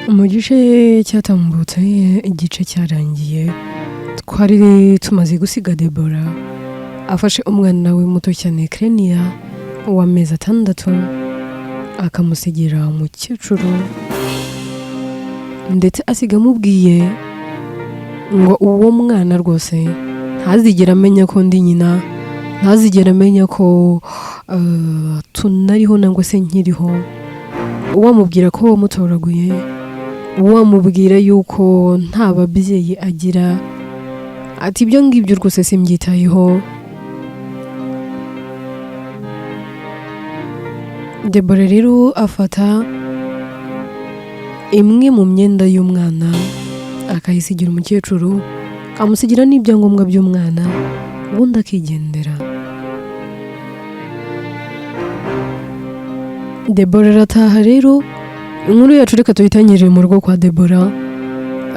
mu gice cyatambutse igice cyarangiye twari tumaze gusiga Debora afashe umwana we muto cyane Krenia w'amezi 6 akamusigira umukecuru ndetse asiga amubwiye ngo uwo mwana rwose ntazigera amenya ko ndi nyina, ntazigera amenya ko tunariho nangwa se nkiriho. Uwamubwira ko wamutoraguye, uwamubwira yuko nta babyeyi agira, ati ibyo ngibyo rwose simbyitayeho. Debora rero afata imwe mu myenda y'umwana akayisigira umukecuru, amusigira n'ibyangombwa by'umwana, ubundi akigendera. Debora arataha rero. Inkuru yacu reka tuyitangirire mu rugo kwa Debora.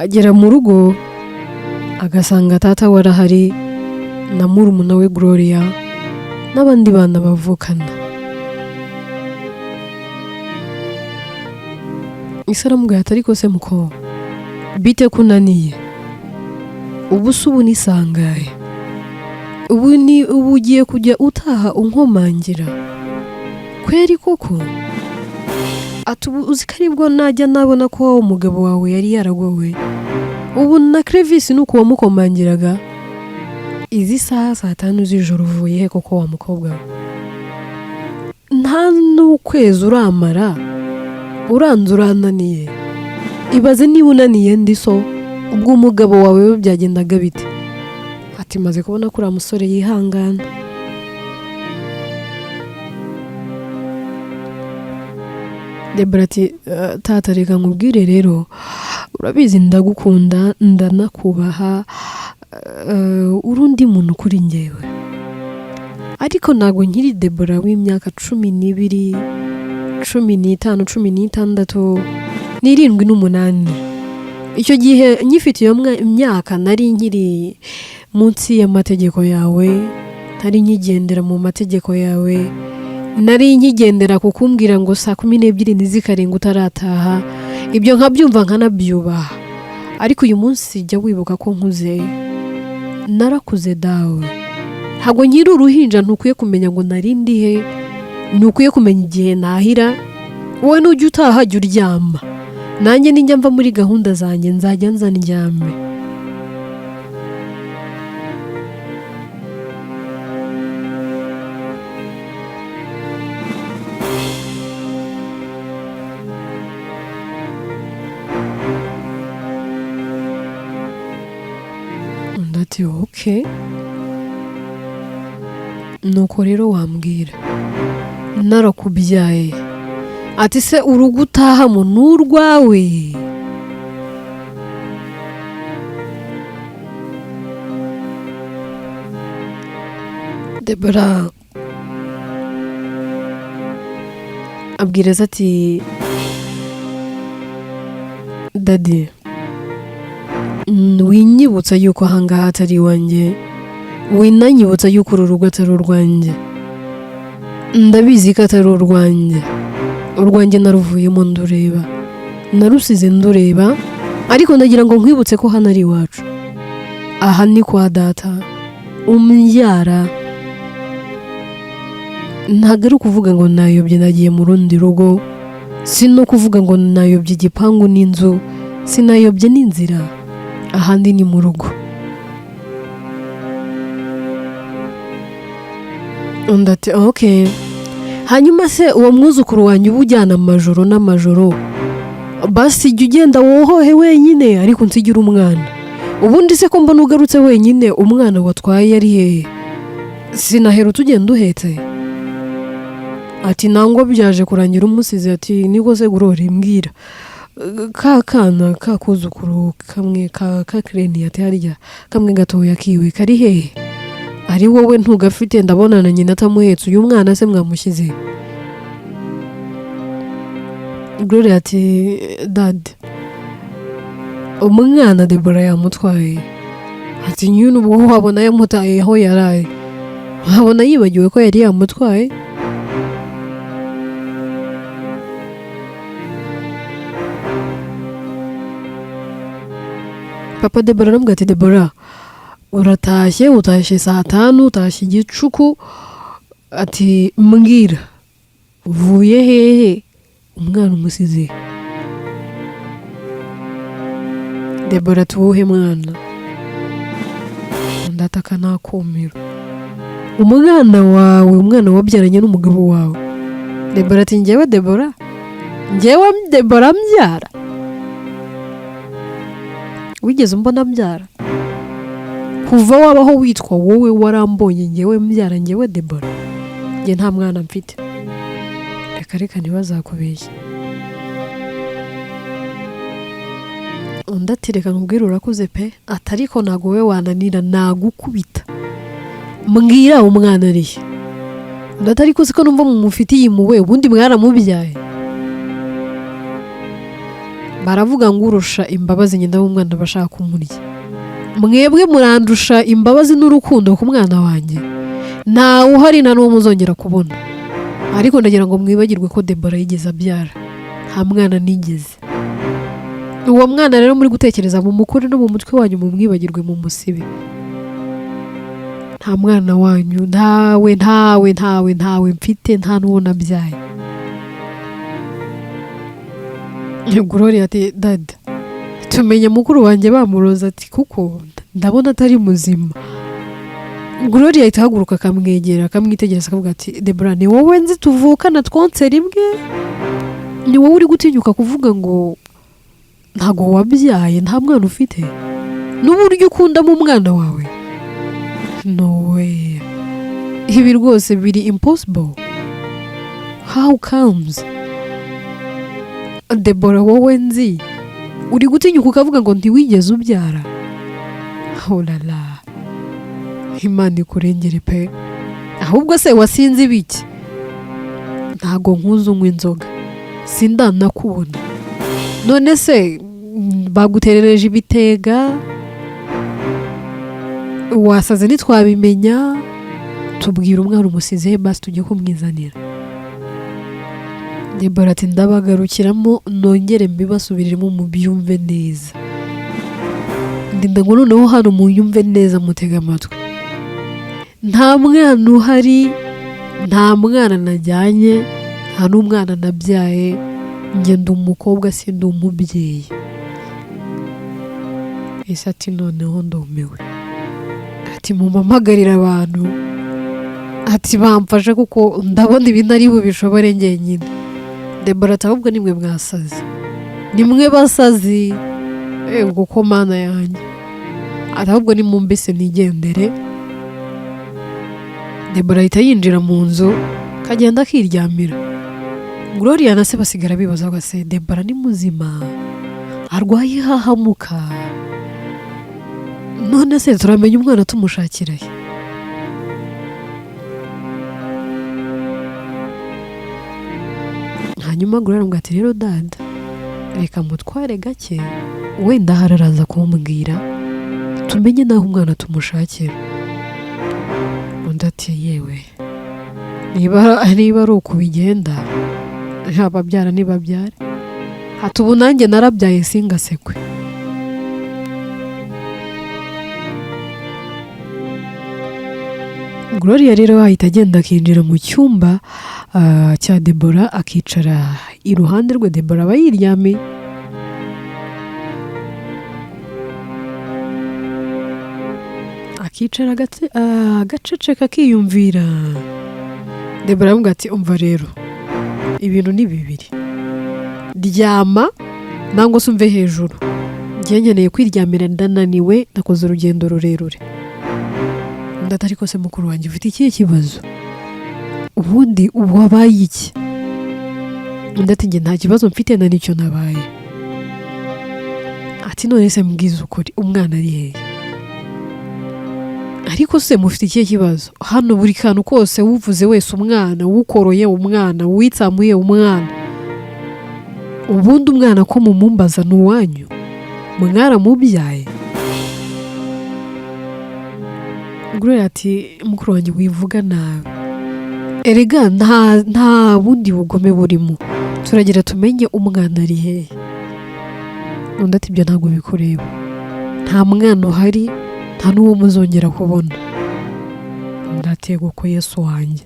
Agera mu rugo agasanga tata warahari na murumuna we Gloria n'abandi bana bavukana. Isaramubwira ati ariko se muko bite kunaniye? Ubu subu nisangaye. Ubu ugiye kujya utaha unkomangira. Kweri koko? Uzi ko aribwo najya nabona ko umugabo wawe yari yaragowe. Ubu na Crevis nuko wamukomangiraga. Izi saha 5 z'ijoro uvuye he koko wa mukobwa? Nta n'ukwezi uramara. Uranze urananiye. Ibaze niba unaniye ndi so ubwo umugabo wawe byagendaga bite? Ati maze kubona ko uriya musore yihangana. Debora ati tata reka nkubwire rero, urabizi ndagukunda ndanakubaha, urundi muntu kuri njyewe. Ariko ntago nkiri Debora w'imyaka 12, 15, 16, 17, icyo gihe nyifite iyo myaka nari nkiri munsi y'amategeko yawe, ntari nkigendera mu mategeko yawe, nari nkigendera kukumbwira ngo saa 12 nizikarenga utarataha. Ibyo nkabyumva nkanabyubaha. Ariko uyu munsi jya wibuka ko nkuze, narakuze dawe. Ntabwo nkiri uruhinja, ntukwiye kumenya ngo nari ndihe, ntukwiye kumenya igihe nahira. Wowe nujya utaha jya uryama, nanjye ninjya mva muri gahunda zanjye nzajya nza ndyame. Ndati okay. Nuko rero wambwira narakubyaye, ati se urugo utahamo n'urwawe? Debora abwira ati dadi winyibutsa yuko ahangaha atari iwanjye, winanyibutsa yuko uru rugo atari urwanjye. Ndabizi ko atari urwanjye. Urwanjye naruvuyemo ndureba, narusize ndureba, ariko ndagira ngo nkwibutse ko hano ari iwacu. Aha ni kwa data umbyara. Ntabwo ari ukuvuga ngo nayobye nagiye mu rundi rugo, si no kuvuga ngo nayobye igipangu n'inzu, sinayobye n'inzira. Ahandi ni mu rugo. Ndati okay. Hanyuma se uwo mwuzukuru wanjye ubujyana amajoro n'amajoro, basi jya ugenda wohohe wenyine, ariko nsigira umwana. Ubundi se ko mbona ugarutse wenyine, umwana watwaye ari hehe? Sinahera tugenda uhetse? Ati nangwa byaje kurangira umusize. Ati niko se Gloria mbwira kakana kakuzukuru kamwe ka Krenia ati harya kamwe gatoya kiwe kari hehe? Ari wowe ntugafite? Ndabona na nyina atamuhetse. Uyu mwana se mwamushyize? Gloria ati dad umwana Debora yamutwaye. Ati nyine ubwo wabona yamutaye aho yaraye, wabona yibagiwe ko yari yamutwaye? papa Debora aramubwira ati Debora utashye saa 5 utashye igicuku ati mbwira uvuye hehe umwana umusize. Debora tuwuhe mwana ndataka nakumira umwana wawe umwana wabyaranye n'umugabo wawe. Debora ati njyewe Debora mbyara wigeze mbona mbyara kuva wabaho witwa wowe warambonye njyewe mbyara njyewe Debora njye nta mwana mfite. Reka ntibazakubeshye. Undi ati reka nkubwire urakuze pe atariko ntago we wananira nagukubita mbwira umwana arihe. Undi ati ariko siko numva mumufitiye impuhwe ubundi mwaramubyaye. Baravuga ngo urusha imbabazi nyina w'umwana bashaka kumurya. Mwebwe murandusha imbabazi n'urukundo ku mwana wanjye nta uhari na n'uwo muzongera kubona. Ariko ndagira ngo mwibagirwe ko Debora yigeze abyara nta mwana nigeze. Uwo mwana rero muri gutekereza mu mukuru no mu mutwe wanyu mu mwibagirwe mu musibe. Nta mwana wanyu ntawe mfite nta n'uwo nabyaye. Gloria ati dada tumenye mukuru wanjye bamuroza ati kuko ndabona atari muzima. Gloria itahaguruka akamwegera akamwitegereza akavuga ati Debora ni wowe nzi tuvukana twonse rimwe ni wowe uri gutinyuka kuvuga ngo ntago wabyaye nta mwana ufite n'uburyo ukunda mu mwana wawe. No way, ibi rwose biri impossible. How comes? Debora wowe nzi uri gutinyuka ukavuga ngo ntiwigeze ubyara. Oh la la, Imana ikurengere pe. Ahubwo se wasinze ibiki? Ntago nkuze unywa inzoga sindanakubona. None se baguterereje ibitega wasaze ntitwabimenya tubwira umwana umusize basi tujye kumwizanira. Debora ati ndabagarukiramo nongere mbibasubiriremo mu byumve neza. Ndinda ngo noneho hano mu yumve neza mutega amatwi. Nta mwana uhari nta mwana najyanye nta n'umwana nabyaye njye ndi umukobwa sindi umubyeyi. Ese ati noneho ndumiwe. Ati mumpamagarira abantu ati bamfashe kuko ndabona ibintu ari bubishobore njyenyine. Debora ati ahubwo nimwe mwasazi nimwe basazi ubwo ko mana yanjye ati ahubwo nimumbese nigendere. Debora ahita yinjira mu nzu kagenda akiryamira. Gloria na se basigara bibaza ngo se Debora ni muzima arwaye hahamuka none se turamenya umwana tumushakira he? Hanyuma Gloria ngo ati rero dada reka mutware gake wenda hararaza kumbwira tumenye naho umwana tumushakira. Undi ati yewe niba ari uko bigenda ababyara nibabyare hati ubu nanjye narabyaye singasekwe. Gloria rero ahita agenda akinjira mu cyumba cya Debora akicara iruhande rwe. Debora aba yiryamiye. Akicara agaceceka akiyumvira. Debora aramubwira ati umva rero ibintu ni bibiri, ryama nangwa se umve hejuru. Njye nkeneye kwiryamira ndananiwe nakoze urugendo rurerure. Ndatari ko se mukuru wanjye ufite ikihe kibazo ubundi wabaye iki? Ndati njye nta kibazo mfite na nicyo nabaye. Ati none se mbwiza ukuri umwana ari hehe? Ariko se mufite ikihe kibazo hano buri kantu kose wuvuze wese umwana wukoroye umwana witsamuye umwana ubundi umwana ko mumumbaza n'uwanyu mwaramubyaye? Gloria ati mukuru wanjye wivuga nabi erega nta bundi bugome burimo turagira tumenye umwana ari hehe. Undi ati ibyo ntabwo bikureba nta mwana uhari, nta n'uwo muzongera kubona. Ndatego ko Yesu wanjye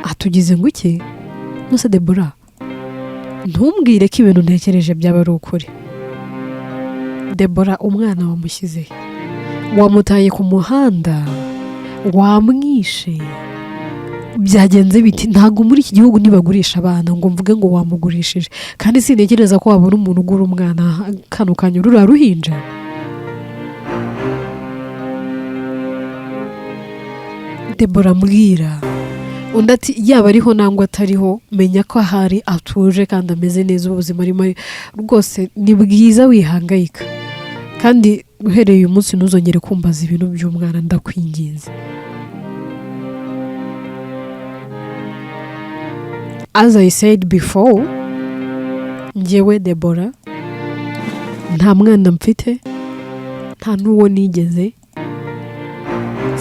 atugize ngo iki? Nuse Debora, ntumbwire ko ibintu ntekereje byaba ari ukuri. Debora, umwana wamushyize, wamutaye ku muhanda, wamwishe, byagenze biti? Ntabwo muri iki gihugu ntibagurisha abana ngo mvuge ngo wamugurishije, kandi sintekereza ko wabona umuntu ugura umwana kano kanya ruriya ruhinja. Debora, mbwira. Undi ati yaba ariho nangwa atariho, menya ko ahari atuje kandi ameze neza, ubuzima arimo rwose ni bwiza, wihangayika. Kandi uhereye uyu munsi ntuzongere kumbaza ibintu by'umwana, ndakwinginze. As I said before, njyewe Debora nta mwana mfite, nta n'uwo nigeze,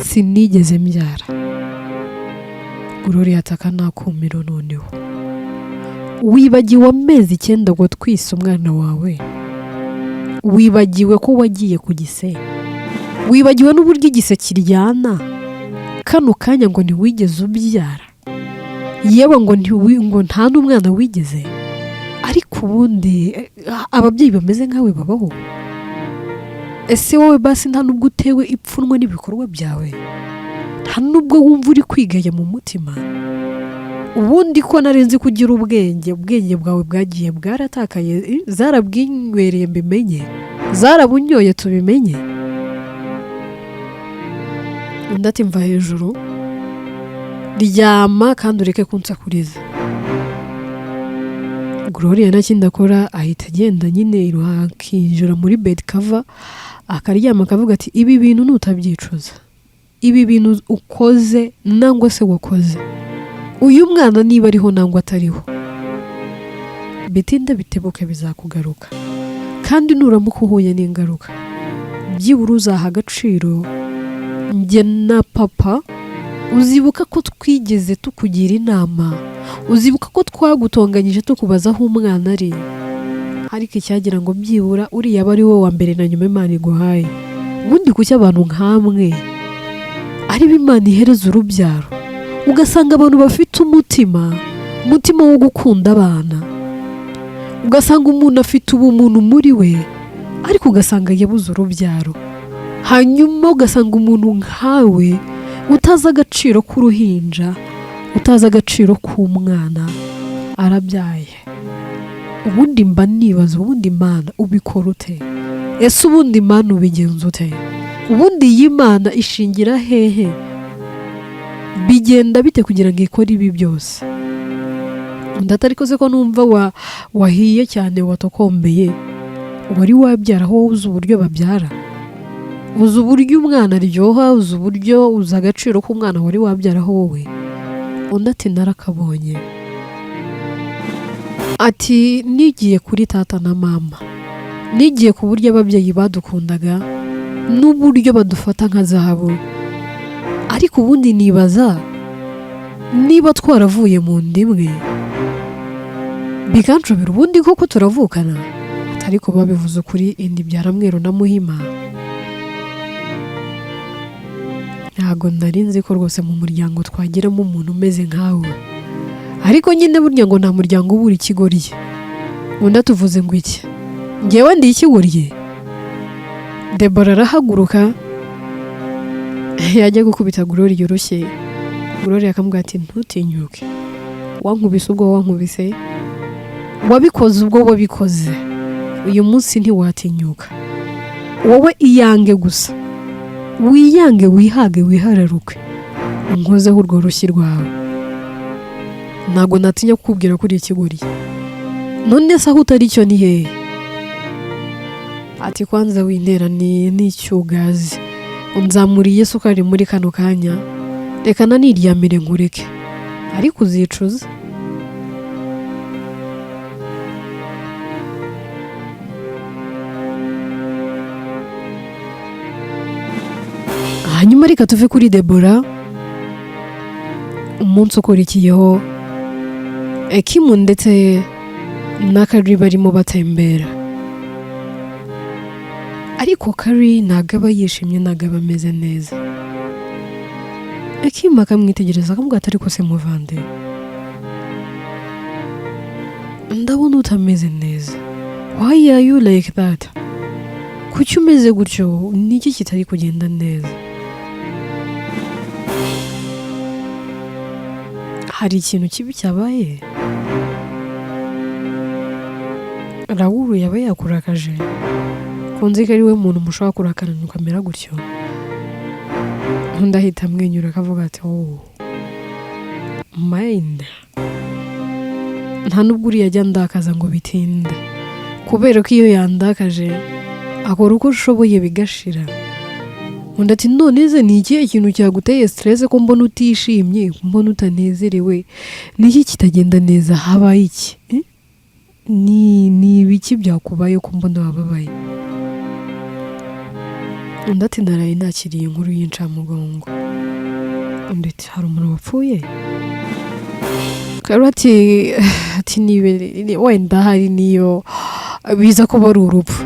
sinigeze mbyara. Gloria ataka nakumiro noneho. Wibagiwe amezi 9 ngo twise umwana wawe. Wibagiwe ko wagiye ku gise. Wibagiwe n'uburyo igise kiryana. Kano kanya ngo ntiwigeze ubyara. Yewe ngo nta n'umwana wigeze. Ariko ubundi ababyeyi bameze nkawe babaho. Ese wowe basi nta nubwo utewe ipfunwe n'ibikorwa byawe? Nta nubwo wumva uri kwigaya mu mutima? Ubundi ko narenze kugira ubwenge bwawe bwagiye bwaratakaye, zarabwinywereye mbimenye, zarabunyoye tubimenye. Ndati mva hejuru, ryama kandi ureke kunsakuriza. Gloria nakindi akora ahita agenda nyine iruhakinjira muri bed cover, akaryama akavuga ati ibi bintu nutabyicuza, ibi bintu ukoze nangwa se wakoze, uyu mwana niba ariho nangwa atariho, bitinda bitebuke bizakugaruka. Kandi nuramuka uhuye n'ingaruka, byibura uzaha agaciro njye na papa. Uzibuka ko twigeze tukugira inama, uzibuka ko twagutonganyije tukubaza aho umwana ari. Ariko icyagira ngo byibura uriya aba ari wowe wa mbere na nyuma Imana iguhaye. Ubundi kuki abantu nkamwe ari b'Imana ihereza urubyaro, ugasanga abantu bafite umutima wo gukunda abana, ugasanga umuntu afite ubumuntu muri we, ariko ugasanga yabuze urubyaro. Hanyuma ugasanga umuntu nkawe utazi agaciro k'uruhinja, utazi agaciro k'umwana arabyaye. Ubundi mba nibaza, ubundi Imana ubikora ute? Ese ubundi Imana ubigenza ute? Ubundi iyi Mana ishingira hehe? Bigenda bite kugira ngo ikore ibi byose? Ndatariko se ko numva wahiye cyane, watokombeye, wari wabyara aho uzi uburyo babyara, uzi uburyo umwana aryoha, uzi uburyo uzi agaciro k'umwana wari wabyaraho wowe. Undi ati narakabonye. Ati nigiye kuri tata na mama, nigiye ku buryo ababyeyi badukundaga n'uburyo badufata nka zahabu. Ariko ubundi nibaza niba twaravuye mu ndimwe, bikanshobera ubundi koko turavukana. Ariko babivuze kuri indi byaramwero na Muhima. Ntago nari nzi ko rwose mu muryango twagiramo umuntu umeze nkawe. Ariko nyine burya ngo nta muryango ubura ikigoryi. Undi atuvuze ngo iki? Ngewe ndi ikigoryi? Debora arahaguruka, yajya gukubita Gloria urushye. Gloria akamubwira ati ntutinyuke, wankubise ubwo wankubise, wabikoze ubwo wabikoze, uyu munsi ntiwatinyuka. Wowe iyange gusa, wiyange, wihage, wihararuke, unkozeho urwo rushyi rwawe. Ntago natinya kukubwira kuri ikigoryi. None se aho utari cyo ni hehe? Ati kwanza wintera n'icyugazi, unzamuriye sukari muri kano kanya, reka naniryamire nkureke, ariko uzicuza. Hanyuma reka tuve kuri Debora. Umunsi ukurikiyeho, Ekimu ndetse na Kari barimo batembera. ariko Kari ntabwo aba yishimye, ntabwo aba ameze neza. Akima akamwitegereza akamubwira ati ariko se muvande, ndabona utameze neza, why are you like that? Kuki umeze gutyo, niki kitari kugenda neza? Hari ikintu kibi cyabaye? Raoul yaba yakurakaje? Kunzi ko ari we muntu mushobora kurakarana ukamera gutyo? Ndahita amwenyura akavuga ati oh mine. Nta nubwo uriya ajya ndakaza ngo bitinde, kubera ko iyo yandakaje akora uko ashoboye bigashira. Undi ati none se ni ikihe kintu cyaguteye stress ko mbona utishimye, mbona utanezerewe, niki kitagenda neza, habaye iki? Ni ibiki byakubaye ko mbona wababaye? Undi ati naraye nakiriye inkuru y'incamugongo. Undi ati hari umuntu wapfuye? Kari ati nibe wenda hari niyo biza kuba ari urupfu,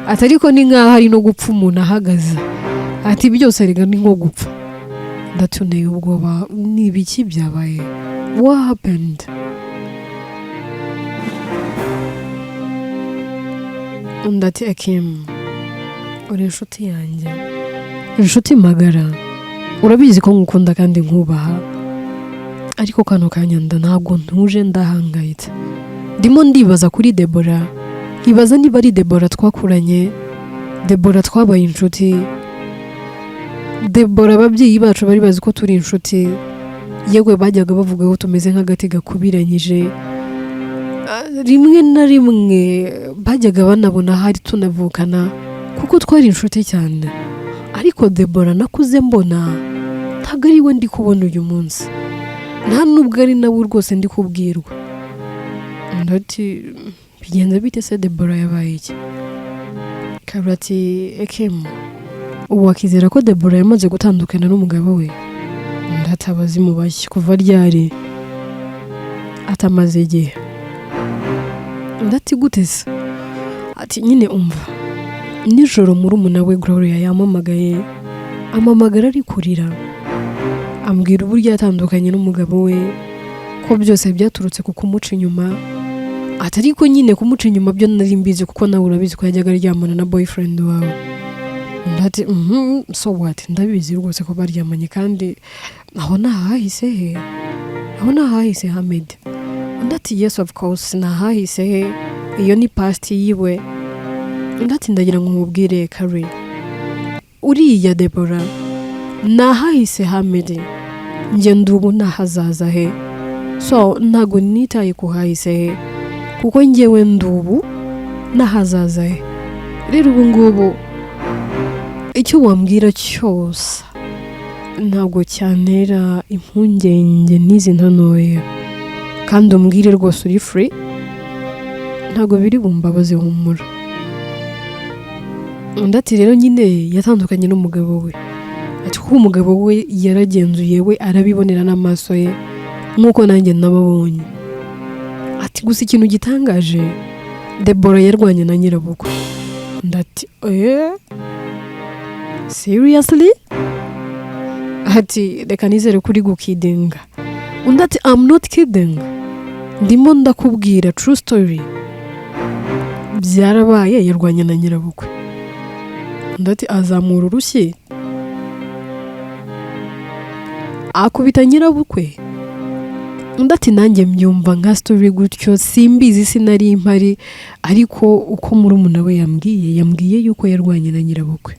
ati ariko ni nkaho hari no gupfa umuntu ahagaze, ati byose arega ni nko gupfa. Ndatuneye ubwoba, ni ibiki byabaye? What happened? Undi ati Akim, uri inshuti yanjye, inshuti magara, urabizi ko ngukunda kandi nkubaha, ariko kano kanyanda ntabwo ntuje, ndahangayitse. Ndimo ndibaza kuri Debora, ibaza niba ari Debora twakuranye, Debora twabaye inshuti, Debora ababyeyi bacu bari bazi ko turi inshuti, yewe bajyaga bavuga ko tumeze nk'agati gakubiranyije. Rimwe na rimwe bajyaga banabona hari tunavukana kuko twari inshuti cyane, ariko Debora nakuze mbona ntabwo ari we ndi kubona uyu munsi, nta nubwo ari nawe rwose ndi kubwirwa. Ndati bigenze bite se Debora yabaye iki? Kari ati Akim, ubu wakizera ko Debora yamaze gutandukana n'umugabo we? Ndatabaza imubashye kuva ryari? Atamaze igihe. Ndati gute se? Ati nyine umva, nijoro murumuna we Gloria yamamagaye, amamagara ari kurira, ambwira uburyo yatandukanye n'umugabo we, ko byose byaturutse ku kumuca inyuma. Ati ariko nyine kumuca inyuma byo nari mbizi kuko nawe urabizi ko yajyaga aryamana na boyfriend wawe. Ndati so what? Ndabizi rwose ko baryamanye, kandi aho nahahise he? Aho nahahise Hamid? Ndati yes of course nahahise he, iyo ni past yiwe. Ndati ndagira ngo mubwire Kari, uriya Debora nahahise Hamid, njye ndubu nahazaza he, so ntago nitaye kuhahise he kuko njyewe ndubu nahazaza he. Rero ubu ngubu icyo wambwira cyose ntabwo cyantera impungenge n'izi ntanoye, kandi umbwire rwose uri free, ntabwo biri bumbabaze, humura. Ndati rero nyine yatandukanye n'umugabo we, ati ko umugabo we yaragenzuye, we arabibonera n'amaso ye nk'uko nanjye nababonye. Ati gusa ikintu gitangaje, Debora yarwanye na nyirabukwe. Ndati seriously? Ati reka nizere kuri gukidinga. Undi ati I'm not kidding, ndimo ndakubwira true story, byarabaye, yarwanye na nyirabukwe. Undi ati azamura urushyi akubita nyirabukwe. Undi ati nanjye mbyumva nka story gutyo, simbizi sinari impari, ariko uko murumuna we yambwiye yuko yarwanye na nyirabukwe.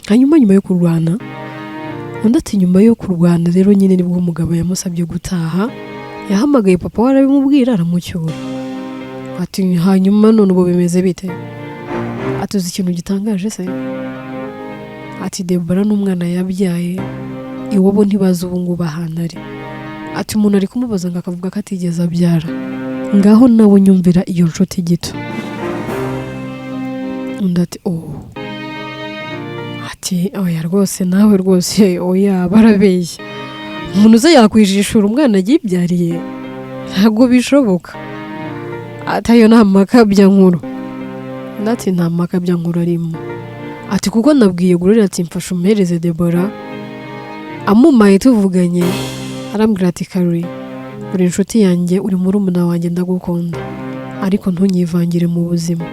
Hanyuma nyuma yo kurwana, undi ati nyuma yo kurwana rero nyine nibwo umugabo yamusabye gutaha, yahamagaye papa we arabimubwira, aramucyura. Ati hanyuma none ubu bimeze bite? Atuzi ikintu gitangaje se? Ati Debora n'umwana yabyaye iwabo ntibazi ubu ngubu ahantu ari. Ati umuntu ari kumubaza ngo akavuga ko atigeze abyara. Ngaho nawe nyumvira iyo nshuti gito. Undi ati ati oya rwose nawe rwose oya barabeshya, umuntu uza yakwijishura umwana yibyariye, ntabwo bishoboka. Atayo nama kabya nkuru. ndati nta makabya nkurarimo ati kuko nabwiye Gloria ati mfasha umuhereze Debora amumaye tuvuganye arambwira ati Kari uri inshuti yanjye uri murumuna wanjye ndagukunda ariko ntunyivangire mu buzima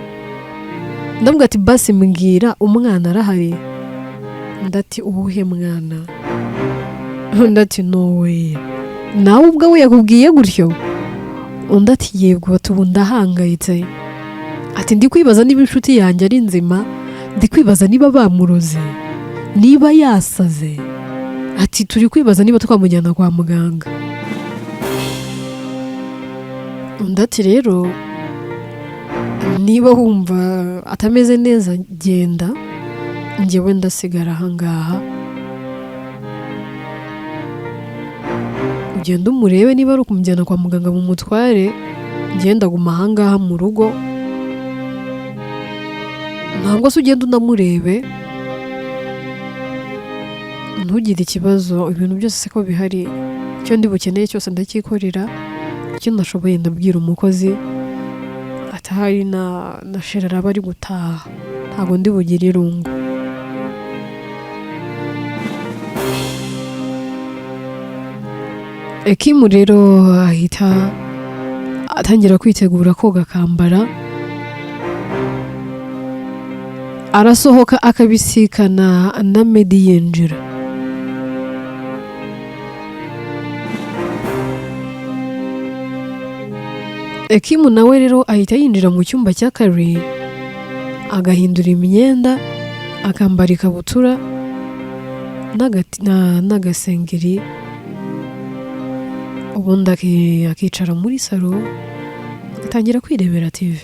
ndambwira ati basi mbwira umwana arahari ndati uwuhe mwana ndati no way nawe ubwawe yakubwiye gutyo undati yego tubu ndahangayitse ati ndi kwibaza niba inshuti yanjye ari nzima ndi kwibaza niba bamuroze niba yasaze ati turi kwibaza niba twamujyana kwa muganga undati rero niba wumva atameze neza genda njyewe ndasigara ahangaha ugenda umurebe niba ari ukumujyana kwa muganga mu mutware ngenda guma ahangaha mu rugo ntabwo se ugenda unamurebe ntugire ikibazo ibintu byose ko bihari icyo ndi bukeneye cyose ndakikorera icyo nashoboye ndabwira umukozi atahari na sherera bari gutaha ntabwo ndi bugire irungu Kimu rero ahita atangira kwitegura koga akambara arasohoka akabisikana na Medi yinjira Kimu nawe rero ahita yinjira mu cyumba cya Kari agahindura imyenda akambara ikabutura n'agasengeri ubundi akicara muri salo agatangira kwirebera TV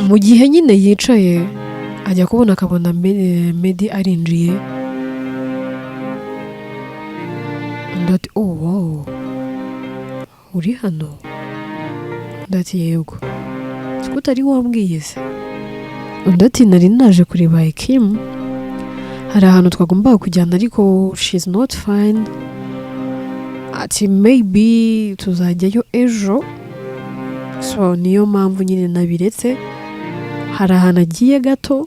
mu gihe nyine yicaye ajya kubona akabona Medi arinjiye ndati oh wow uri hano ndati yego utari wambwiye se ndati nari naje kureba Kim hari ahantu twagombaga kujyana ariko she's not fine ati maybe tuzajyayo ejo so niyo mpamvu nyine nabiretse hari ahantu agiye gato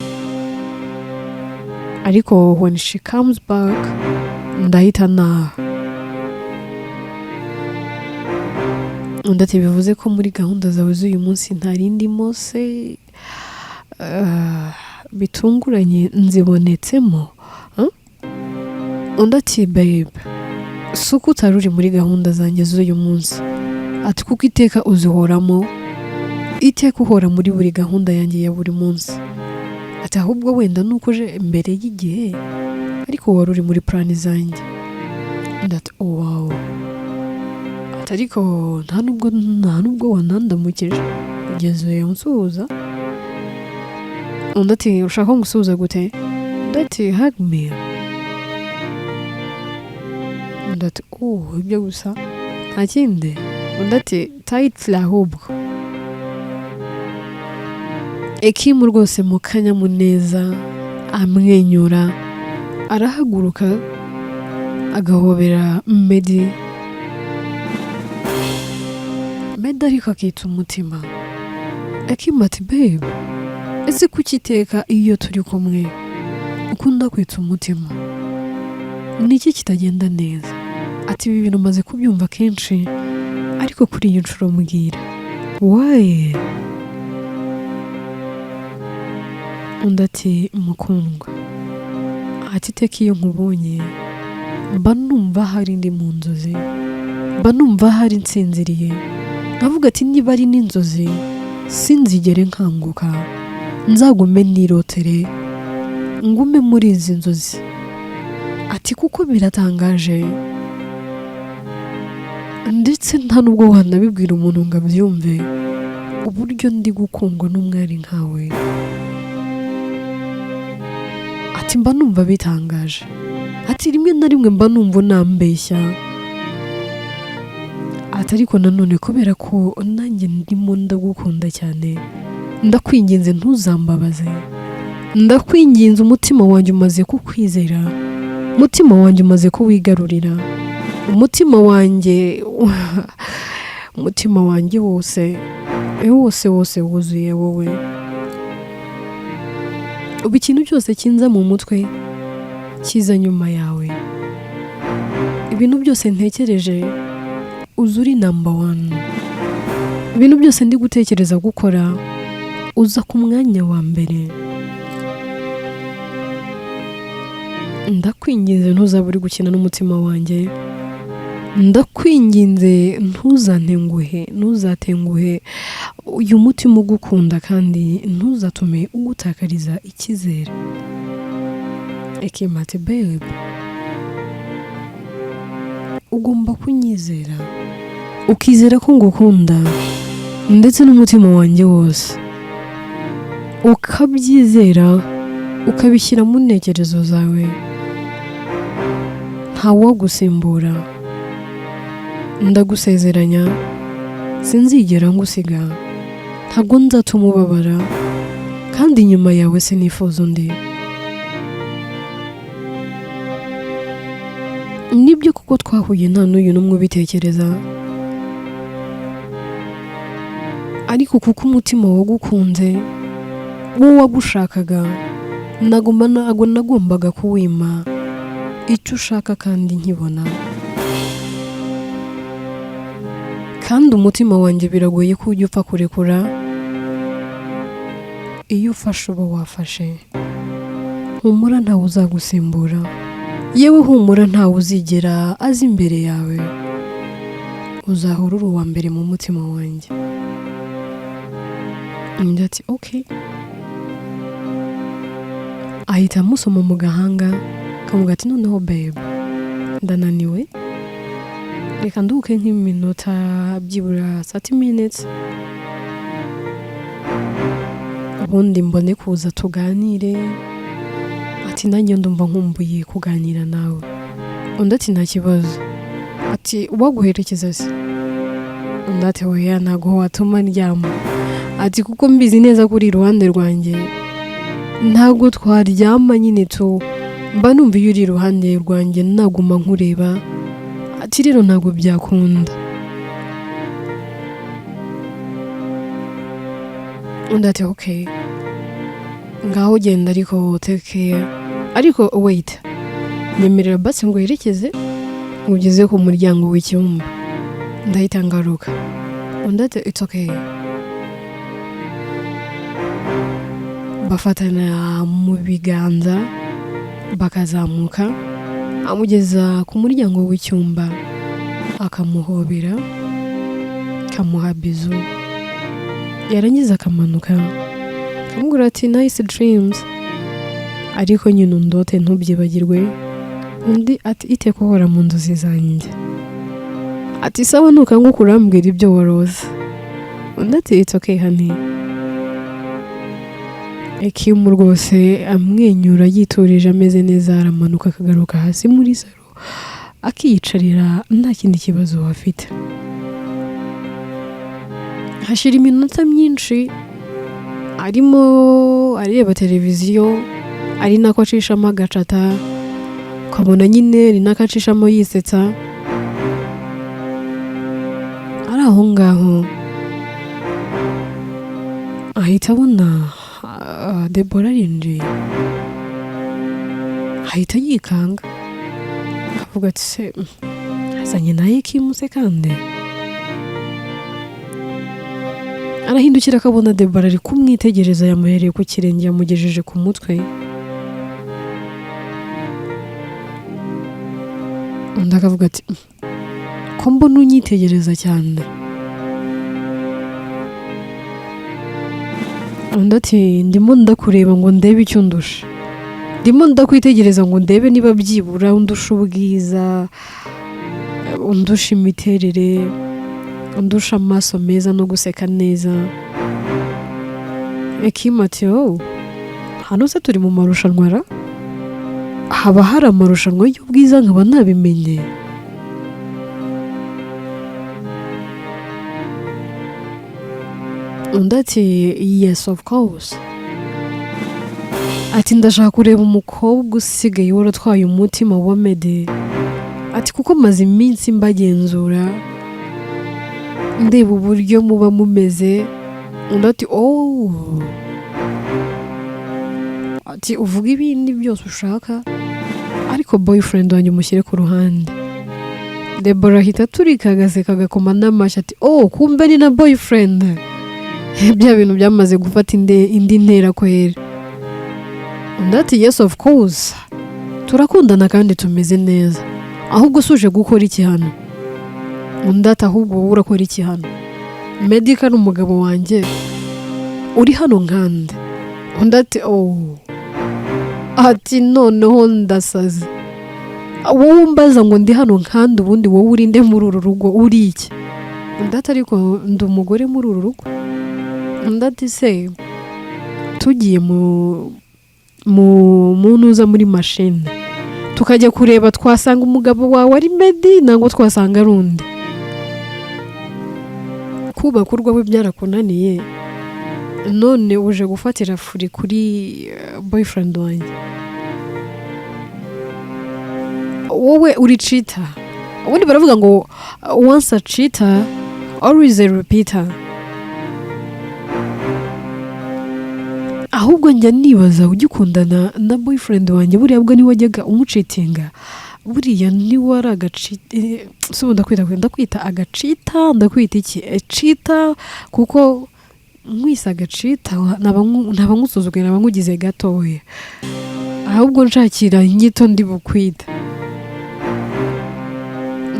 ariko when she comes back ndahita naha ndati bivuze ko muri gahunda zawe z'uyu munsi ntarindimo se bitunguranye nzibonetsemo undati babe suko utaruri muri gahunda zanjye z'uyu munsi ati kuko iteka uzihoramo iteka uhora muri buri gahunda yanjye ya buri munsi ati ahubwo wenda nuko uje mbere y'igihe ariko wari uri muri plani zanjye ndati oh wow ati ariko nta nubwo wanandamukije ugeze unsuhuza undati ushaka ngusuhuza gute ndati hug me undati ibyo gusa nta kindi undati tightly ahubwo Kimu rwose mu kanyamuneza amwenyura arahaguruka agahobera Medi ariko akita umutima Kimu ati babe ese kuki iteka iyo turi kumwe ukunda kwita umutima niki kitagenda neza ati ibi bintu maze kubyumva kenshi ariko kuri iyi nshuro mbwira why undati mukundwa ati iteka iyo nkubonye mba numva hari ndi mu nzozi mba numva hari nsinziriye nkavuga ati niba ari n'inzozi sinzigere nkanguka nzagume nirotere ngume muri izi nzozi ati kuko biratangaje ndetse nta nubwo wanabibwira umuntu ngo abyumve uburyo ndi gukundwa n'umwari nkawe ati mba numva bitangaje ati rimwe na rimwe mba numva unambeshya ati ariko nanone kubera ko nanjye ndimo ndagukunda cyane ndakwinginze ntuzambabaze ndakwinginze umutima wanjye umaze kukwizera umutima wanjye umaze kuwigarurira umutima wanjye wose wose wuzuye wowe. Ubu ikintu cyose kinza mu mutwe kiza nyuma yawe. Ibintu byose ntekereje uzuri number 1. Ibintu byose ndi gutekereza gukora uza ku mwanya wa mbere. Ndakwinginze ntuzaburi gukina n'umutima wanjye. Ndakwinginze ntuzatenguhe uyu mutima ugukunda kandi ntuzatume ugutakariza icyizere. Ekimati babe, ugomba kunyizera, ukizera ko ngukunda ndetse n'umutima wanjye wose, ukabyizera ukabishyira mu ntekerezo zawe. Ntawagusimbura. Ndagusezeranya sinzigera ngusiga, ntabwo nzatuma ubabara kandi nyuma yawe sinifuza undi. Nibyo kuko twahuye nta n'uyu n'umwe ubitekereza, ariko kuko umutima wagukunze wowe wagushakaga ntabwo nagombaga kuwima icyo ushaka kandi nkibona. Kandi umutima wanjye biragoye ko ujya upfa kurekura. Iyo ufashe uba wafashe. Humura ntawe uzagusimbura, yewe humura ntawe uzigera aza imbere yawe. Uzahora uri uwa mbere mu mutima wanjye. Undi ati okay. Ahita amusoma mu gahanga akavuga ati noneho babe, ndananiwe, reka nduke nk'iminota byibura 30 minutes, ubundi mbone kuza tuganire. Ati nanjye ndumva nkumbuye kuganira nawe. Undi ati nta kibazo. Ati uwaguherekeza se? Undi ati oya ntago watuma ndyama. Ati kuko mbizi neza kuri iruhande rwanjye ntago twaryama nyine mba numva iyo uri iruhande rwanjye naguma nkureba. Ati rero ntago byakunda. Undi ati okay, ngaho genda ariko take care. Ariko wait, nyemerera basi ngo yerekeze ugeze ku muryango w'icyumba, ndahita ngaruka. Undi ati it's okay. Bafatana mu biganza bakazamuka, amugeza ku muryango w'icyumba, akamuhobera, kamuha bizu. Yarangiza akamanuka akamubwira ati nice dreams, ariko nyine undote ntubyibagirwe. Undi ati ite kuhora mu nzozi zanjye. Ati sawa nukanguka urambwira ibyo waroze. Undi ati it's okay honey. Ekimu rwose amwenyura yiturije ameze neza, aramanuka akagaruka hasi muri saro akiyicarira nta kindi kibazo afite. Hashira iminota myinshi arimo areba televiziyo, ari nako acishamo agacata, ukabona nyine ari nako acishamo yisetsa. Ari aho ngaho ahita abona Debora arinjiye, ahita yikanga akavuga ati se azanye naye kimuse kandi. Arahindukira akabona Debora ari kumwitegereza, yamuhereye ku kirenge yamugejeje ku mutwe. Undi akavuga ati ko mbona unyitegereza cyane. Undi ati ndimo ndakureba ngo ndebe icyo undusha, ndimo ndakwitegereza ngo ndebe niba byibura undusha ubwiza, undusha imiterere, undusha amaso meza no guseka neza. Ekima ati hano se turi mu marushanwa ra? Haba hari amarushanwa y'ubwiza nkaba nabimenye. Undi ati yes of course. Ati ndashaka kureba umukobwa usigaye waratwaye umutima wa Mede. Ati kuko maze iminsi mbagenzura ndeba uburyo muba mumeze, undi ati ati uvuga ibindi byose ushaka ariko boyfriend wanjye umushyire ku ruhande. Debora ahita aturika agaseka agakoma n'amashyi ati kumbe ni na boyfriend. Bya bintu byamaze gufata indi ntera kwera. Undi ati yes of course, turakundana kandi tumeze neza, ahubwo suje gukora iki hano? Undi ati ahubwo wowe urakora iki hano? Medica n'umugabo wanjye uri hano nkande. Undi ati ati noneho ndasaze, wowe umbaza ngo ndi hano nkande ubundi wowe uri nde muri uru rugo uri iki? Undi ati ariko ndi umugore muri uru rugo. Undi ati se tugiye mu ntuza muri machine tukajya kureba twasanga umugabo wawe ari Medi nangwa twasanga ari undi? Kubaka urwawe byarakunaniye none uje gufatira furi kuri boyfriend wanjye. Wowe uri cheater. Ubundi baravuga ngo once a cheater always a repeater. Ahubwo njya nibaza ugikundana na boyfriend wanjye buriya bwo ni wajyaga umucitinga, buriya ni wari so ndakwita agacita, ndakwita iki cheater kuko mwisa agacita naba nkusuzuguye naba nkugize gatoya, ahubwo nshakira inyito ndi bukwita.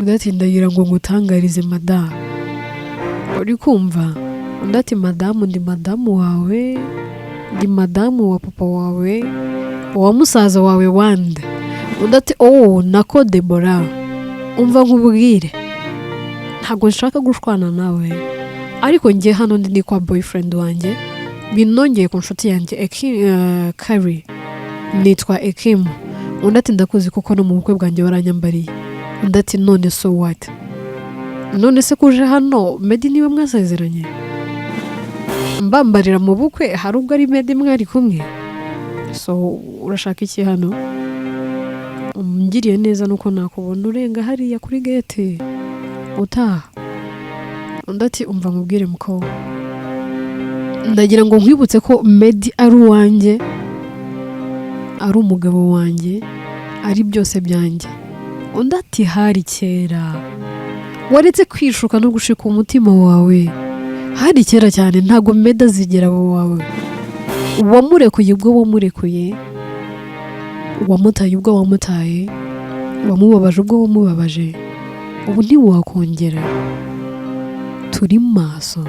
Ndati ndagira ngo ngutangarize madamu, uri kumva? Ndati madamu ndi madamu wawe, ndi madamu wa papa wawe, wa musaza wawe wande. Ndati nako Debora, umva nkubwire ntabwo nshaka gushwana nawe, ariko njye hano ndi kwa boyfriend wanjye, binongeye ku nshuti yanjye Kari, nitwa Ekim. Ndati ndakuzi kuko no mu bukwe bwanjye waranyambariye. Ndati none so what? None se kuje hano Medi niwe mwasezeranye? Mbambarira mu bukwe hari ubwo ari Medi mwari kumwe? So urashaka iki hano? Ngiriye neza nuko nakubona urenga hariya kuri gate utaha. Ndati umva mubwire muko, ndagira ngo nkwibutse ko Medi ari uwanjye, ari umugabo wanjye, ari byose byanjye. Undi ati hari kera, waretse kwishuka no gushika umutima wawe, hari kera cyane, ntago Medi azigera abo wawe. Wamurekuye ubwo wamurekuye, wamutaye ubwo wamutaye, wamubabaje ubwo wamubabaje, ubu ntiwakongera. Turi maso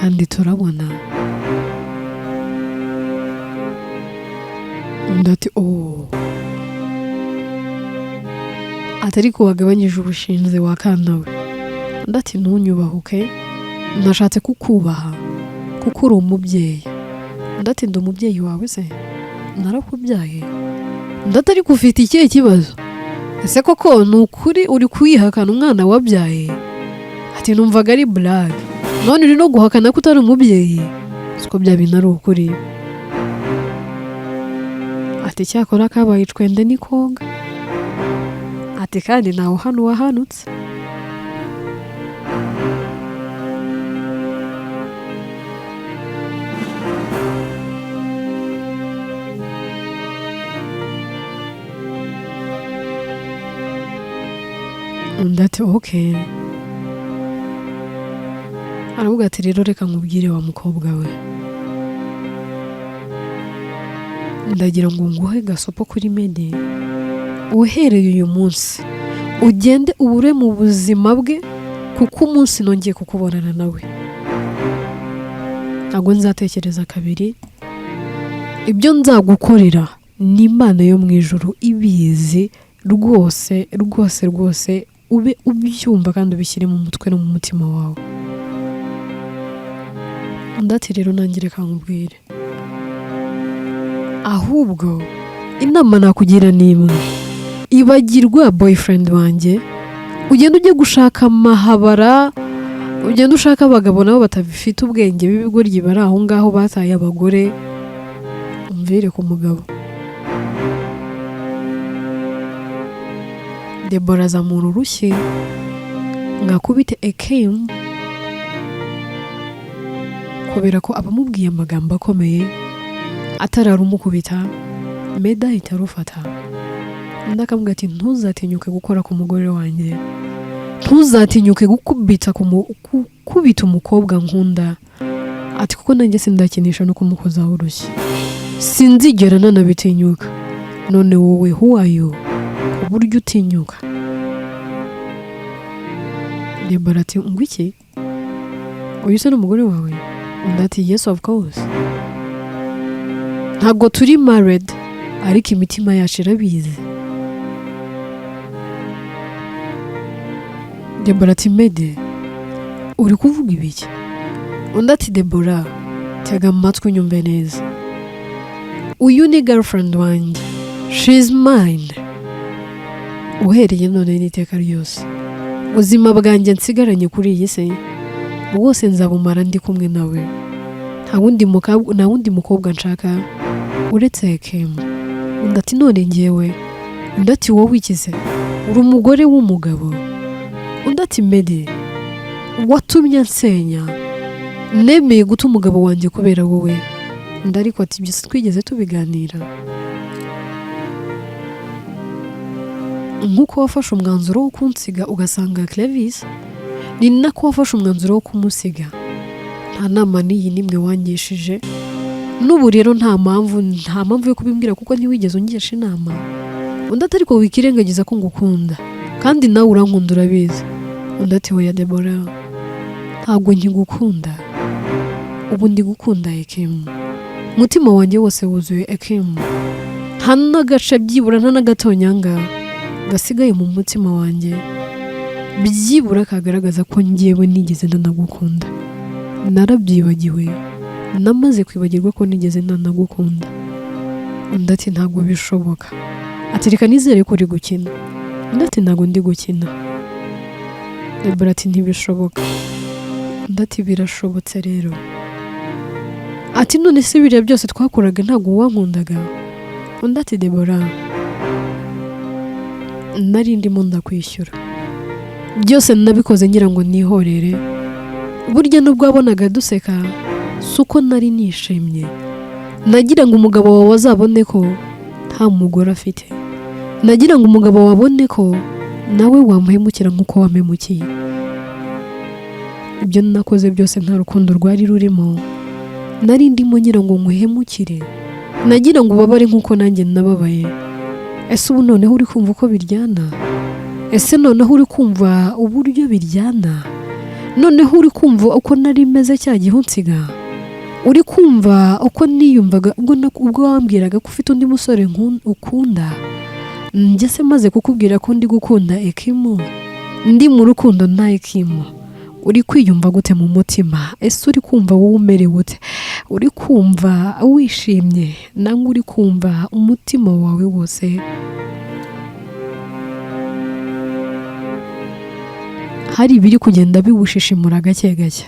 kandi turabona. Ndati atari ko wagabanyije ubushinze wakanawe. Ndati ntunyubahuke, nashatse kukubaha kuko uri umubyeyi. Ndati ndi umubyeyi wawe se, narakubyaye. Ndati ariko ufite ikihe kibazo? Ese koko nukuri uri kwihakana umwana wabyaye? Ati numvaga ari blague, none uri no guhakana ko utari umubyeyi? Siko bya bintu ari ukuri. Ati cyakora kabaye icwende ni konga. Ati kandi nawe hano wahanutse. Ndati okay. Aravuga ati rero reka nkubwire wa mukobwa we, ndagira ngo nguhe gasopo kuri Medi, uhereye uyu munsi ugende ubure mu buzima bwe, kuko umunsi nongeye kukubonana nawe ntabwo nzatekereza kabiri. Ibyo nzagukorera ni Imana yo mu ijuru ibizi rwose rwose rwose, ube ubyumva kandi ubishyire mu mutwe no mu mutima wawe. Ndati rero nangire kankubwire, ahubwo inama nakugira ni imwe, ibagirwa boyfriend wanjye, ugenda ujye gushaka mahabara, ugenda ushaka abagabo nabo batabifite ubwenge b'ibigoryi bari aho ngaho bataye abagore, umvire ku mugabo. Debora zamura urushyi ngakubite Ekim kubera ko abamubwiye amagambo akomeye atararumukubita Meda ahita arufata ndakamubwira ati ntuzatinyuke gukora ku mugore wanjye, ntuzatinyuke gukubita umukobwa nkunda, ati kuko nanjye sindakinisha no kumukozaho urushyi, sinzigera nanabitinyuka. None wowe who are you ku buryo utinyuka? Debora ati ngwiki uyu se n'umugore wawe? Undi ati yes of course, ntabwo turi married ariko imitima yacu irabizi. Debora ati Mede uri kuvuga ibiki? Undi ati Debora tega amatwi unyumve neza, uyu ni girlfriend wanjye, she's mine, uhereye none n'iteka ryose. Ubuzima bwanjye nsigaranye kuri iyi si bwose nzabumara ndi kumwe nawe, nta wundi mukobwa nshaka uretse Kim. Undi ati none njyewe? Undi ati wowe ikize, uri umugore w'umugabo. Undi ati Mede watumye nsenya, nemeye guta umugabo wanjye kubera wowe. Undi ariko ati byose twigeze tubiganira, nk'uko wafashe umwanzuro wo kunsiga ugasanga Clevis, ni nako wafashe umwanzuro wo kumusiga. Nta nama n'iyi nimwe wangishije, n'ubu rero nta mpamvu yo kubimbwira kuko ntiwigeze ungisha inama. Undi ati ariko wikirengagiza ko ngukunda kandi nawe urankunda urabizi. Undi ati oya Debora ntabwo nkigukunda, ubu ndi gukunda Ekim, umutima wanjye wose wuzuye Ekim, nta n'agace byibura nta n'agatonyanga gasigaye mu mutima wanjye byibura kagaragaza ko njyewe nigeze ndanagukunda. Narabyibagiwe, namaze kwibagirwa ko nigeze ndanagukunda. Undi ati ntabwo bishoboka, ati reka nizere ko uri gukina. Undi ati ntabwo ndi gukina. Debora ati ntibishoboka. Undi ati birashobotse rero. Ati none se biriya byose twakoraga ntabwo wankundaga? Undi ati Debora nari ndimo ndakwishyura, byose nabikoze ngira ngo nihorere, burya nubwo wabonaga duseka suko nari nishimye, nagira ngo umugabo wawe azabone ko nta mugore afite, nagira ngo umugabo wabone ko nawe wamuhemukira nk'uko wamemukiye. Ibyo nakoze byose nta rukundo rwari rurimo, nari ndimo ngira ngo nkuhemukire, nagira ngo ubabare nk'uko nanjye nababaye. Ese ubu noneho uri kumva uko biryana? Ese noneho uri kumva uburyo biryana? Noneho uri kumva uko nari meze cya gihe unsiga? Uri kumva uko niyumvaga ubwo wambwiraga ko ufite undi musore ukunda? Njye se maze kukubwira ko ndi gukunda Ekimu, ndi mu rukundo na Ekimu, uri kwiyumva gute mu mutima? Ese uri kumva wowe umerewe ute? Uri kumva wishimye nangwa uri kumva umutima wawe wose hari ibiri kugenda biwushishimura gake gake?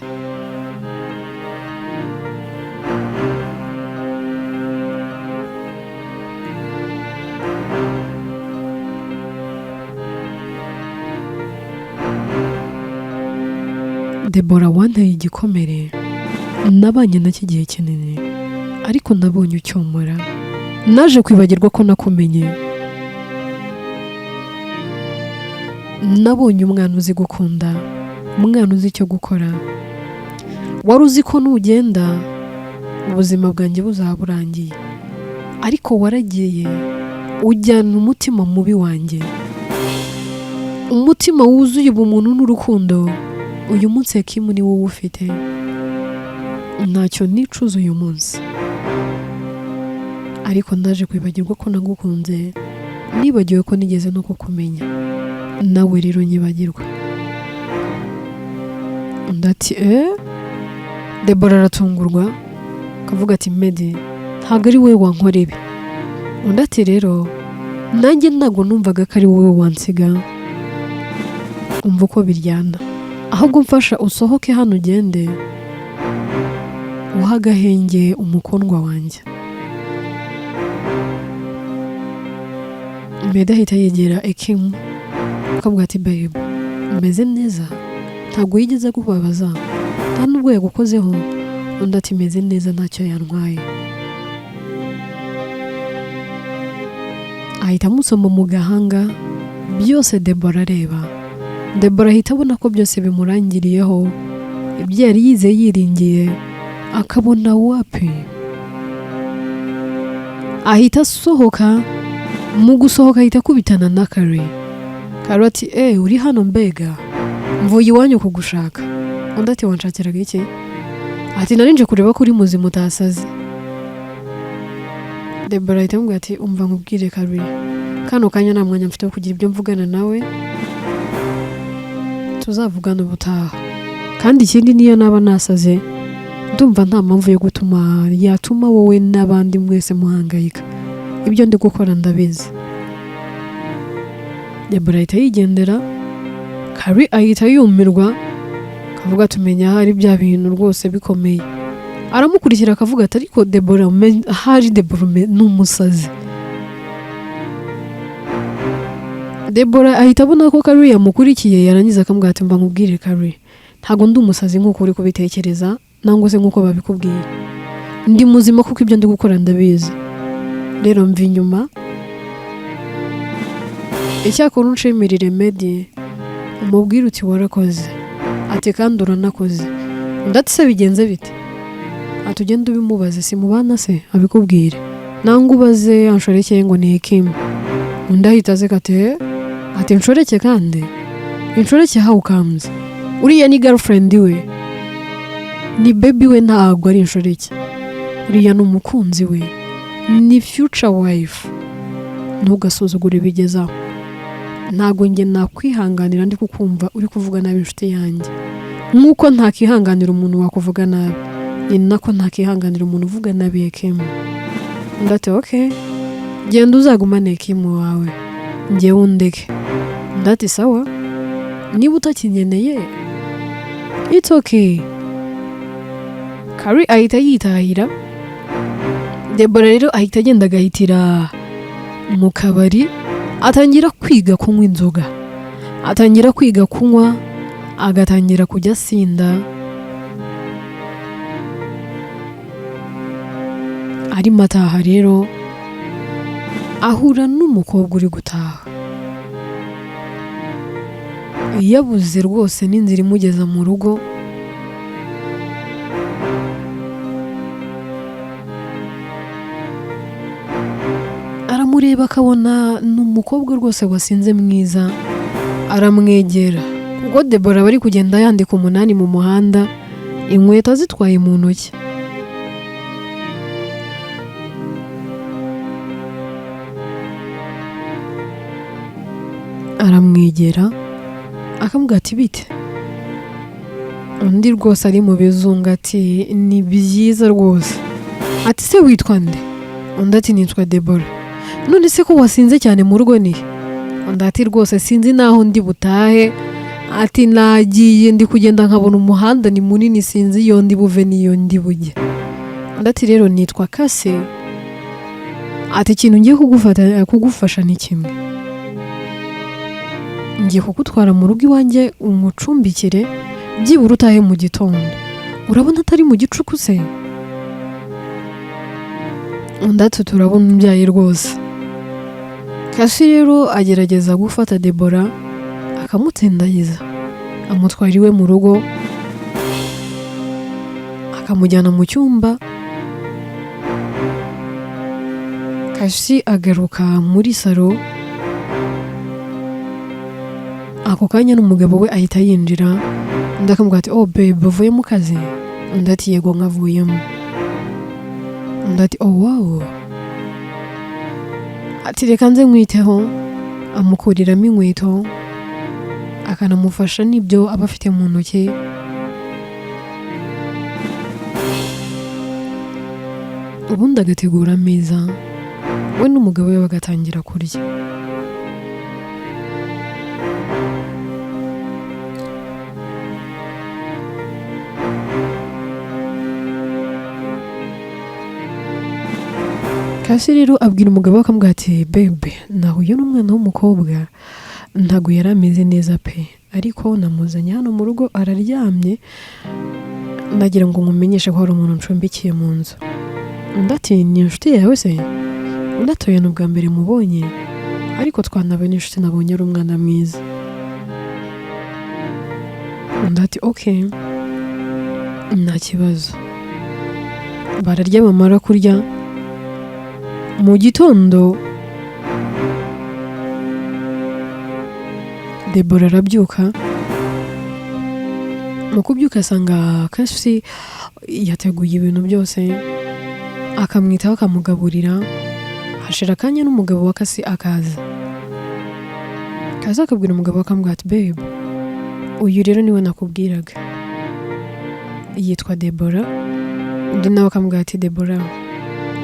Debora wanteye igikomere, nabanye nacyo igihe kinini ariko nabonye ucyomora, naje kwibagirwa ko nakumenye. Nabonye umwana uzi gukunda, umwana uzi icyo gukora. Wari uzi ko nugenda ubuzima bwanjye buzaba burangiye, ariko waragiye ujyana umutima mubi wanjye, umutima wuzuye ubumuntu n'urukundo. Uyu munsi Ekimu ni wowe ufite, ntacyo nicuza uyu munsi, ariko ndaje kwibagirwa ko nagukunze, nibagiwe ko nigeze no kukumenya, nawe rero nyibagirwa. Undi ati Debora aratungurwa akavuga ati Mede ntabwo ari wowe wankora ibi. Undi ati rero nanjye ntabwo numvaga ko ari wowe wansiga. Umva uko biryana, ahubwo mfasha usohoke hano ugende uha agahenge umukundwa wanjye. Mede ahita yegera Ekimu akavuga ati babe umeze neza, ntabwo yigeze kubabaza, nta nubwo yagukozeho, undi ati meze neza ntacyo yantwaye. Ahita amusoma mu gahanga, byose Debora areba. Debora ahita abona ko byose bimurangiriyeho, ibyo yari yize yiringiye akabona wapi. Ahita asohoka, mu gusohoka ahita akubitana na Kari ati uri hano mbega, mvuye iwanyu kugushaka. Undi ati wanshakiraga iki? Ati narinje kureba ko uri muzima utasaze. Debora ahita amubwira ati umva nkubwire Kari, kano kanya nta mwanya mfite wo kugira ibyo mvugana nawe, tuzavugana ubutaha. Kandi ikindi niyo naba nasaze, ndumva nta mpamvu yo yatuma wowe n'abandi mwese muhangayika. Ibyo ndi gukora ndabizi. Debora ahita yigendera, Kari ahita yumirwa, akavuga tumenya hari bya bintu rwose bikomeye. Aramukurikira akavuga ati ariko Debora hari Debora n'umusazi. Debora ahita abona ko Kari yamukurikiye, yarangiza akamubwira ati mba nkubwire Kari, ntago ndi umusazi nk'uko uri kubitekereza nangwa se nk'uko babikubwiye. Ndi muzima kuko ibyo ndi gukora ndabizi. Rero mva inyuma, icyakora unshimirire Medi, umubwire uti warakoze. Ati kandi uranakoze. Ndatse bigenze bite? Ati ugende ubimubaze, simubana se abikubwire, nangwa ubaze anshorekeye ngo ni Kim. Undi ahita aseka ati nshoreke kandi? Inshoreke how comes? Uriya ni girlfriend we, ni baby we, ntabwo ari inshoreke. Uriya ni umukunzi we, ni future wife. Ntugasuzugure bigezaho. Ntago njye nakwihanganira ndi kukumva uri kuvuga nabi inshuti yanjye. Nkuko ntakihanganira umuntu wakuvuga nabi, ni nako ntakihanganira umuntu uvuga nabi Kim. Ndate okay, genda uzagumane Kim wawe, njye undeke. Ndati sawa, niba utakinyeneye it's okay. Kari ahita yitahira. Debora rero ahita agenda agahitira mu kabari, atangira kwiga kunywa inzoga, atangira kwiga kunywa, agatangira kujya asinda. Arimo ataha rero ahura n'umukobwa uri gutaha. Yabuze rwose n'inzira imugeza mu rugo. Aramureba akabona n'umukobwa rwose wasinze mwiza, aramwegera. Ubwo Debora bari kugenda yandika 8 mu muhanda, inkweto zitwaye mu ntoki. Aramwegera akamubwira ati bite? Undi rwose ari mu bizungu ati ni byiza rwose. Ati se witwa nde? Undi ati nitwa Debora. None se ko wasinze cyane mu rugo ni? Undi ati rwose sinzi naho ndi butahe. Ati nagiye ndi kugenda nkabona umuhanda ni munini, sinzi iyo ndi buve niyo ndi bujye. Undi ati rero nitwa Kase. Ati ikintu ngiye kugufasha ni kimwe, ngiye kugutwara mu rugo iwanjye umucumbikire, byibura utahe mu gitondo. Urabona atari mu gicuku se? Undi ati turabona umbyaye rwose. Kase rero agerageza gufata Debora akamutsindagiza, amutwara iwe mu rugo, akamujyana mu cyumba. Kase agaruka muri salo, ako kanya n'umugabo we ahita yinjira. Undi akamubwira ati oh babe, uvuye mu kazi? Undi ati yego nkavuyemo. Undi ati oh wow. Ati reka nze nkwiteho. Amukuriramo inkweto, akanamufasha n'ibyo aba afite mu ntoki. Ubundi agategura ameza, we n'umugabo we bagatangira kurya. Kase rero abwira umugabo akamubwira ati bebe, nahuye n'umwana w'umukobwa, ntago yari ameze neza pe, ariko namuzanye hano mu rugo araryamye, ndagira ngo nkumenyeshe ko hari umuntu ncumbikiye mu nzu. Undi ati ni inshuti yawe se? Undi atoye n'ubwa mbere mubonye, ariko twanabaye n'inshuti, nabonye ari umwana mwiza. Undi ati okay, nta kibazo. Bararya, bamara kurya, mu gitondo Debora arabyuka. Mu kubyuka asanga Kasi yateguye ibintu byose, akamwitaho, akamugaburira. Hashira akanya n'umugabo wa Kasi akaza. Kasi akabwira umugabo akamubwira ati babe, uyu rero niwe nakubwiraga, yitwa Debora. Undi nawe akamubwira ati Debora,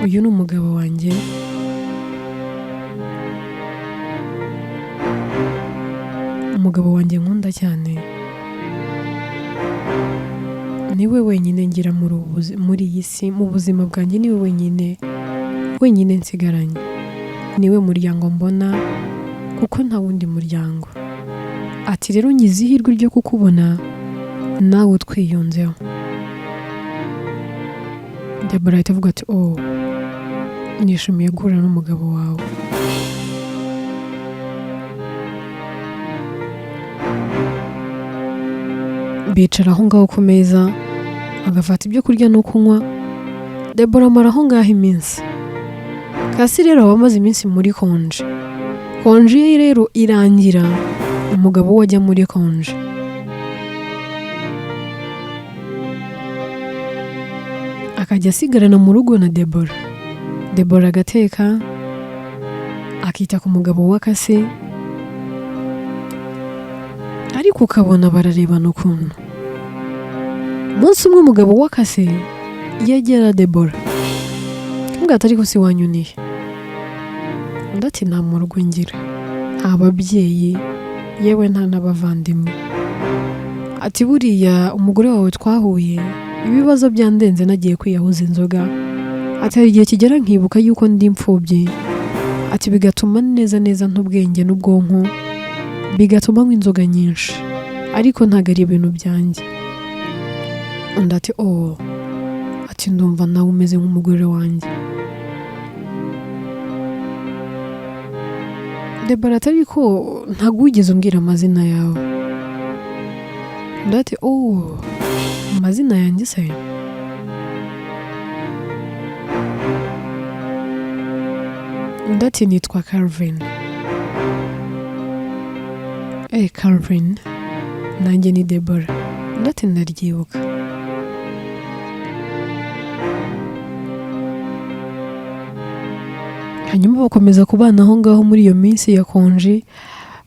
uyu ni umugabo wanjye, umugabo wanjye nkunda cyane, niwe wenyine ngira muri iyi si, mu buzima bwanjye niwe wenyine nsigaranye, niwe muryango mbona kuko nta wundi muryango. Ati rero ngize ihirwe ryo kukubona nawe twiyunzeho. Debora ahita avuga ati oh, nishimiye guhura n'umugabo wawe. Bicara aho ngaho ku meza, agafata ibyo kurya no kunywa. Debora amara aho ngaho iminsi. Kasi rero wamaze iminsi muri konje ye rero irangira, umugabo we ajya muri konje. Akajya asigarana mu rugo na Debora. Debora agateka, akita ku mugabo wa Kasi, ariko ukabona bararebana ukuntu. Umunsi umwe umugabo wa Kasi yegera Debora, akamubwira ati ariko si wanyuniye? Undi ati nta mu rugo ngira, nta babyeyi, yewe nta n'abavandimwe. Ati buriya umugore wawe twahuye, ibibazo byandenze, nagiye kwiyahuza inzoga. Ati hari igihe kigera nkibuka yuko ndi imfubyi. Ati bigatuma neza ntubwenge n'ubwonko, bigatuma nywa inzoga nyinshi, ariko ntago ari ibintu byanjye. Undi ati oh, ati ndumva nawe umeze nk'umugore wanjye. Debora ati ariko ntago wigeze umbwira amazina yawe. Undi ati oh, amazina yanjye se? Undi ati nitwa Calvin. Calvin, nanjye ni Debora. Undi ati ndaryibuka. Hanyuma bakomeza kubana aho ngaho muri iyo minsi ya konje.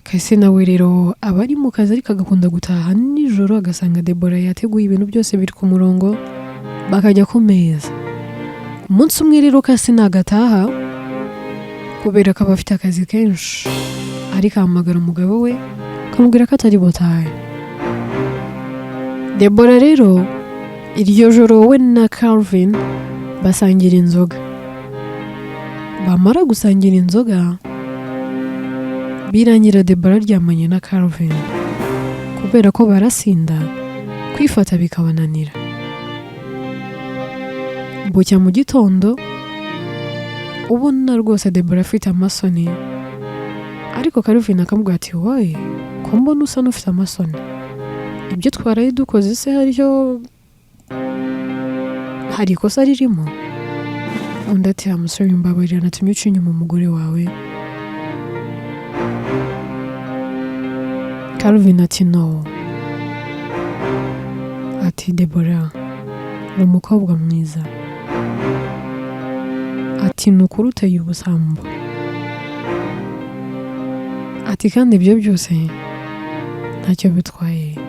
Kasi nawe rero aba ari mu kazi, ariko agakunda gutaha nijoro, agasanga Debora yateguye ibintu byose biri ku murongo, bakajya ku meza. Umunsi umwe rero Kasi nagataha, kubera ko aba afite akazi kenshi, ariko ahamagara umugabo we akamubwira ko atari butahe. Debora rero iryo joro we na Calvin basangira inzoga. Bamara gusangira inzoga, birangira Debora aryamanye na Calvin, kubera ko barasinda, kwifata bikabananira. Bucya mu gitondo, ubona rwose Debora afite amasoni, ariko Calvin akamubwira ati wowe ko mbona usa n'ufite amasoni, ibyo twaraye dukoze se hari ikosa ririmo? Undi ati amusore mbabarira, natumye uca inyuma umugore wawe. Calvin ati no. Ati Debora, uri umukobwa mwiza. Ati nukuri uteye ubusambo. Ati kandi ibyo byose ntacyo bitwaye,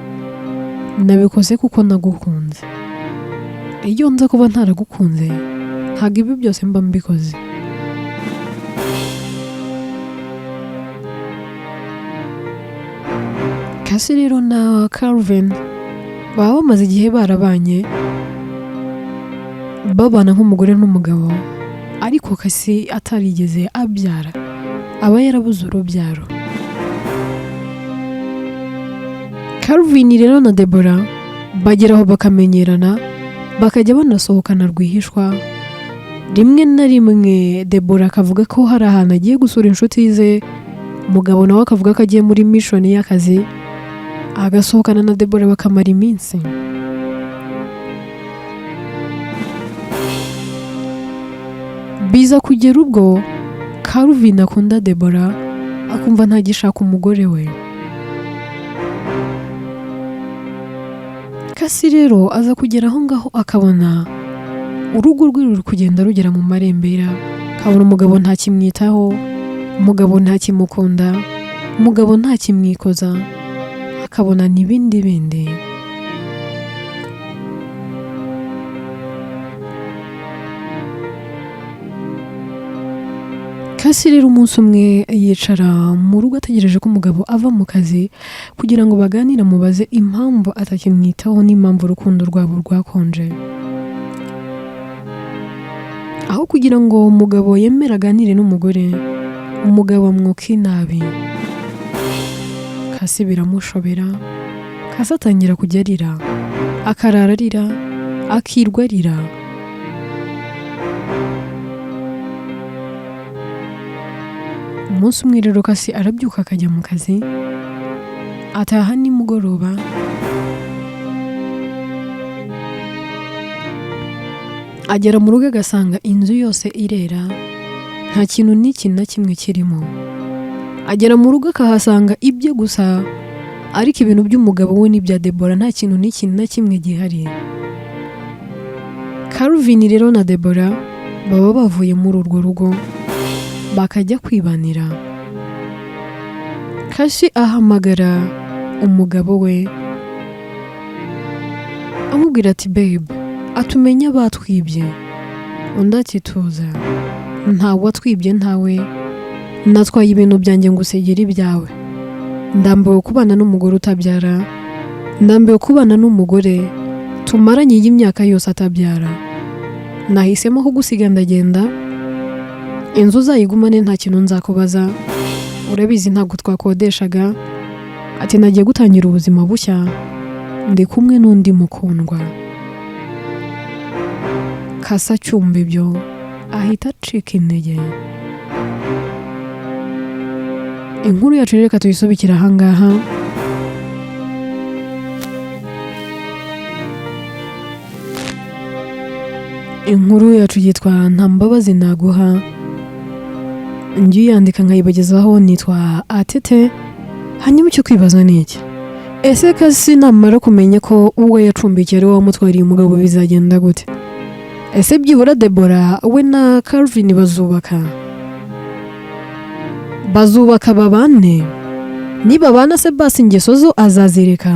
nabikoze kuko nagukunze. Iyo nza kuba ntaragukunze, ntabwo ibi byose mba mbikoze. Kasi rero na Calvin baba bamaze igihe barabanye, babana nk'umugore n'umugabo, ariko Kasi atarigeze abyara, aba yarabuze urubyaro. Calvin rero na Debora bageraho bakamenyerana bakajya banasohokana rwihishwa. Rimwe na rimwe Debora akavuga ko hari ahantu agiye gusura inshuti ze, umugabo nawe akavuga ko agiye muri mission y'akazi, agasohokana na Debora bakamara iminsi. Biza kugera ubwo Calvin akunda Debora akumva ntagishaka umugore we. Kasi rero aza kugera aho ngaho akabona urugo rwe ruri kugenda rugera mu marembera, akabona umugabo ntakimwitaho, umugabo ntakimukunda, umugabo ntakimwikoza, akabona n'ibindi bindi. Kasi rero umunsi umwe yicara mu rugo ategereje ko umugabo ava mu kazi kugira ngo baganire, mubaze impamvu atakimwitaho n'impamvu urukundo rwabo rwakonje. Aho kugira ngo umugabo yemere aganire n'umugore, umugabo amwuka inabi. Kasi biramushobera, Kasi atangira kujya arira, akarara arira, akirwa arira. Umunsi umwe rero Kasi arabyuka akajya mu kazi, ataha nimugoroba. Agera mu rugo agasanga inzu yose irera, nta kintu n'ikintu na kimwe kirimo. Agera mu rugo akahasanga ibye gusa, ariko ibintu by'umugabo we n'ibya Debora nta kintu n'ikintu na kimwe gihari. Calvin rero na Debora baba bavuye muri urwo rugo bakajya kwibanira. Kasi ahamagara umugabo we amubwira ati babe, atumenye batwibye. Undi ati tuza, ntawe watwibye, ntawe, natwaye ibintu byanjye ngo usegere ibyawe. Ndambiwe kubana n'umugore utabyara, ndambiwe kubana n'umugore tumaranye y'imyaka yose atabyara. Nahisemo kugusiga ndagenda, inzu uzayigumane nta kintu nzakubaza, urabizi ntabwo twakodeshaga. Ati nagiye gutangira ubuzima bushya, ndi kumwe n'undi mukundwa. Kasi acyumva ibyo ahita acika intege. Inkuru yacu reka tuyisubikira ahangaha. Inkuru yacu yitwa nta mbabazi naguha, njye uyandika nkayibagezaho nitwa Atete. Hanyuma icyo kwibaza ni iki? Ese Kasi namara kumenya ko uwo yacumbikiye ari wamutwariye umugabo bizagenda gute? Ese byibura Debora we na Calvin bazubaka babane? Niba bana se basi ingeso zo azazireka?